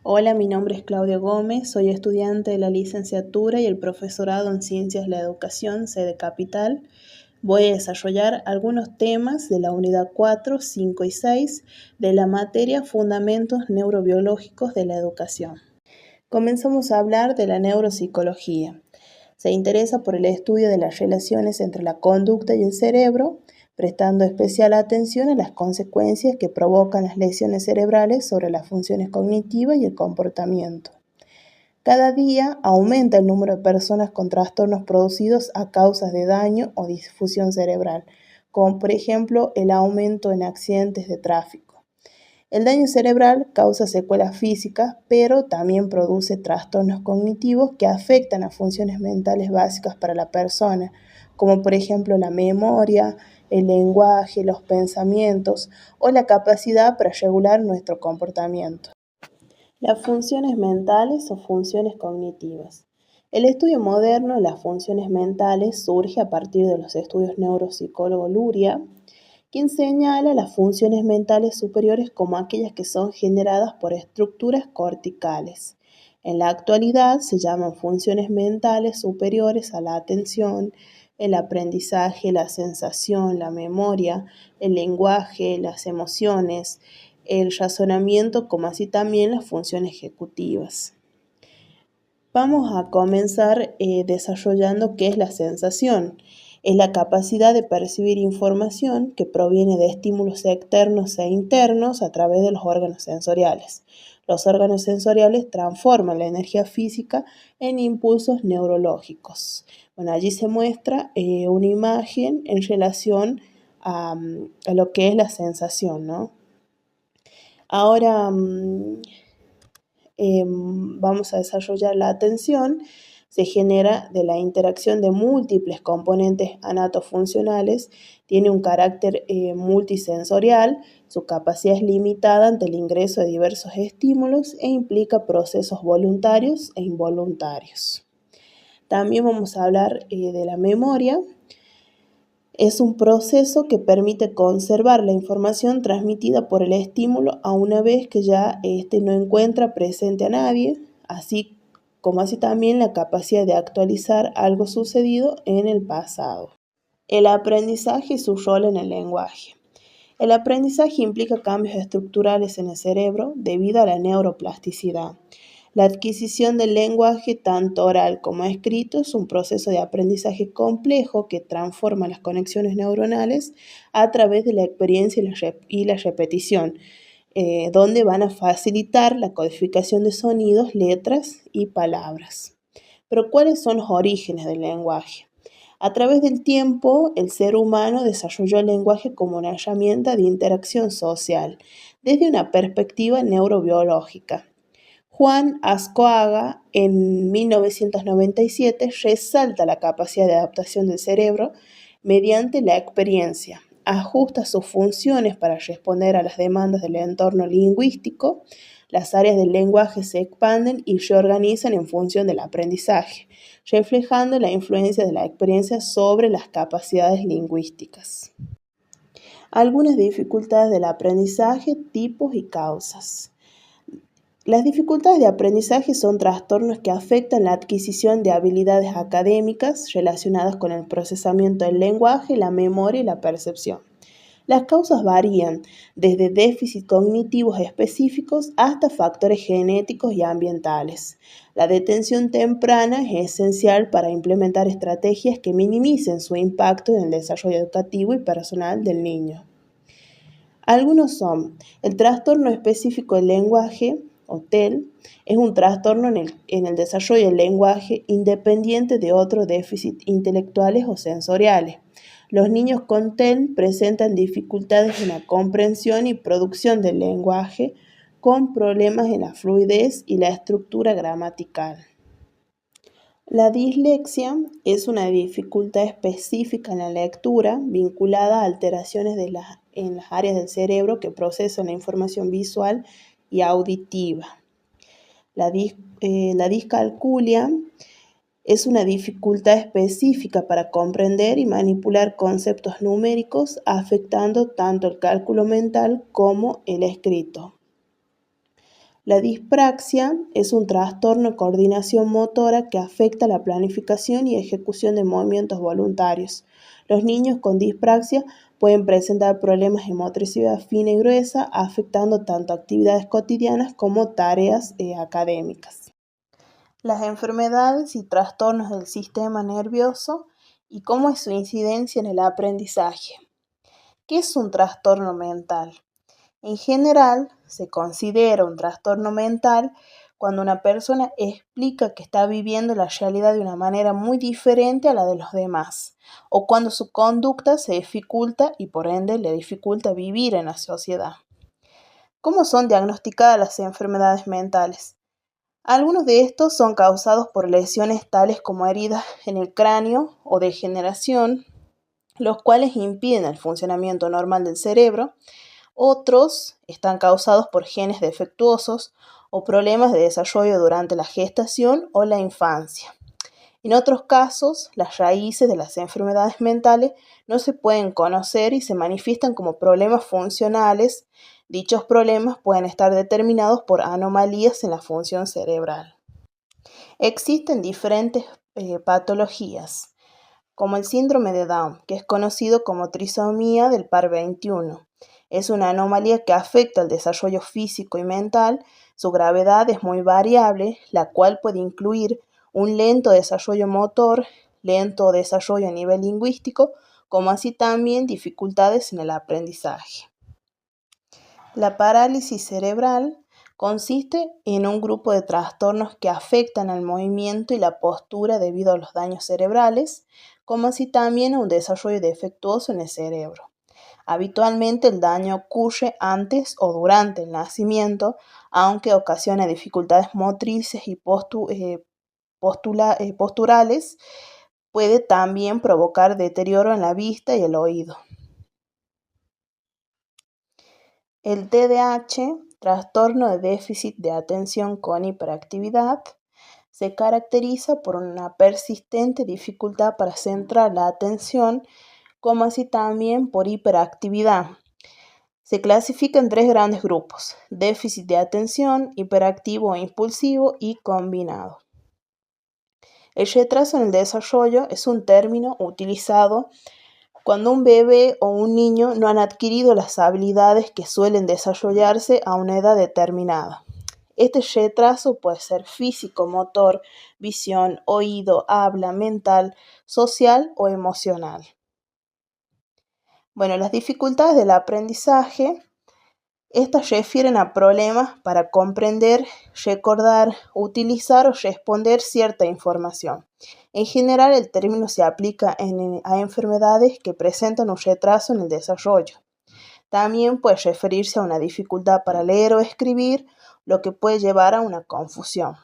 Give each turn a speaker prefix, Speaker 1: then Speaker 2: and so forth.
Speaker 1: Hola, mi nombre es Claudia Gómez, soy estudiante de la licenciatura y el profesorado en Ciencias de la Educación, sede Capital. Voy a desarrollar algunos temas de la unidad 4, 5 y 6 de la materia Fundamentos Neurobiológicos de la Educación. Comenzamos a hablar de la neuropsicología. Se interesa por el estudio de las relaciones entre la conducta y el cerebro, prestando especial atención a las consecuencias que provocan las lesiones cerebrales sobre las funciones cognitivas y el comportamiento. Cada día aumenta el número de personas con trastornos producidos a causa de daño o difusión cerebral, como por ejemplo el aumento en accidentes de tráfico. El daño cerebral causa secuelas físicas, pero también produce trastornos cognitivos que afectan a funciones mentales básicas para la persona, como por ejemplo la memoria, el lenguaje, los pensamientos o la capacidad para regular nuestro comportamiento. Las funciones mentales o funciones cognitivas. El estudio moderno de las funciones mentales surge a partir de los estudios neuropsicólogo Luria, quien señala las funciones mentales superiores como aquellas que son generadas por estructuras corticales. En la actualidad se llaman funciones mentales superiores a la atención, el aprendizaje, la sensación, la memoria, el lenguaje, las emociones, el razonamiento, como así también las funciones ejecutivas. Vamos a comenzar desarrollando qué es la sensación. Es la capacidad de percibir información que proviene de estímulos externos e internos a través de los órganos sensoriales. Los órganos sensoriales transforman la energía física en impulsos neurológicos. Bueno, allí se muestra una imagen en relación a lo que es la sensación, ¿no? Ahora vamos a desarrollar la atención. Se genera de la interacción de múltiples componentes anatofuncionales, tiene un carácter multisensorial, su capacidad es limitada ante el ingreso de diversos estímulos e implica procesos voluntarios e involuntarios. También vamos a hablar de la memoria. Es un proceso que permite conservar la información transmitida por el estímulo a una vez que ya no encuentra presente a nadie, así también la capacidad de actualizar algo sucedido en el pasado. El aprendizaje y su rol en el lenguaje. El aprendizaje implica cambios estructurales en el cerebro debido a la neuroplasticidad. La adquisición del lenguaje, tanto oral como escrito, es un proceso de aprendizaje complejo que transforma las conexiones neuronales a través de la experiencia y la repetición, donde van a facilitar la codificación de sonidos, letras y palabras. Pero, ¿cuáles son los orígenes del lenguaje? A través del tiempo, el ser humano desarrolló el lenguaje como una herramienta de interacción social, desde una perspectiva neurobiológica. Juan Ascoaga, en 1997, resalta la capacidad de adaptación del cerebro mediante la experiencia, ajusta sus funciones para responder a las demandas del entorno lingüístico, las áreas del lenguaje se expanden y reorganizan en función del aprendizaje, reflejando la influencia de la experiencia sobre las capacidades lingüísticas. Algunas dificultades del aprendizaje, tipos y causas. Las dificultades de aprendizaje son trastornos que afectan la adquisición de habilidades académicas relacionadas con el procesamiento del lenguaje, la memoria y la percepción. Las causas varían desde déficits cognitivos específicos hasta factores genéticos y ambientales. La detención temprana es esencial para implementar estrategias que minimicen su impacto en el desarrollo educativo y personal del niño. Algunos son el trastorno específico del lenguaje, o TEL, es un trastorno en el desarrollo del lenguaje independiente de otros déficits intelectuales o sensoriales. Los niños con TEL presentan dificultades en la comprensión y producción del lenguaje, con problemas en la fluidez y la estructura gramatical. La dislexia es una dificultad específica en la lectura vinculada a alteraciones en las áreas del cerebro que procesan la información visual y auditiva. La discalculia es una dificultad específica para comprender y manipular conceptos numéricos, afectando tanto el cálculo mental como el escrito. La dispraxia es un trastorno de coordinación motora que afecta la planificación y ejecución de movimientos voluntarios. Los niños con dispraxia pueden presentar problemas de motricidad fina y gruesa, afectando tanto actividades cotidianas como tareas académicas. Las enfermedades y trastornos del sistema nervioso y cómo es su incidencia en el aprendizaje. ¿Qué es un trastorno mental? En general, se considera un trastorno mental cuando una persona explica que está viviendo la realidad de una manera muy diferente a la de los demás, o cuando su conducta se dificulta y por ende le dificulta vivir en la sociedad. ¿Cómo son diagnosticadas las enfermedades mentales? Algunos de estos son causados por lesiones tales como heridas en el cráneo o degeneración, los cuales impiden el funcionamiento normal del cerebro. Otros están causados por genes defectuosos o problemas de desarrollo durante la gestación o la infancia. En otros casos, las raíces de las enfermedades mentales no se pueden conocer y se manifiestan como problemas funcionales. Dichos problemas pueden estar determinados por anomalías en la función cerebral. Existen diferentes patologías, como el síndrome de Down, que es conocido como trisomía del par 21. Es una anomalía que afecta el desarrollo físico y mental. Su gravedad es muy variable, la cual puede incluir un lento desarrollo motor, lento desarrollo a nivel lingüístico, como así también dificultades en el aprendizaje. La parálisis cerebral consiste en un grupo de trastornos que afectan al movimiento y la postura debido a los daños cerebrales, como así también a un desarrollo defectuoso en el cerebro. Habitualmente el daño ocurre antes o durante el nacimiento, aunque ocasiona dificultades motrices y posturales, puede también provocar deterioro en la vista y el oído. El TDAH, trastorno de déficit de atención con hiperactividad, se caracteriza por una persistente dificultad para centrar la atención, como así también por hiperactividad. Se clasifica en 3 grandes grupos: déficit de atención, hiperactivo e impulsivo y combinado. El retraso en el desarrollo es un término utilizado cuando un bebé o un niño no han adquirido las habilidades que suelen desarrollarse a una edad determinada. Este retraso puede ser físico, motor, visión, oído, habla, mental, social o emocional. Bueno, las dificultades del aprendizaje, estas refieren a problemas para comprender, recordar, utilizar o responder cierta información. En general, el término se aplica a enfermedades que presentan un retraso en el desarrollo. También puede referirse a una dificultad para leer o escribir, lo que puede llevar a una confusión.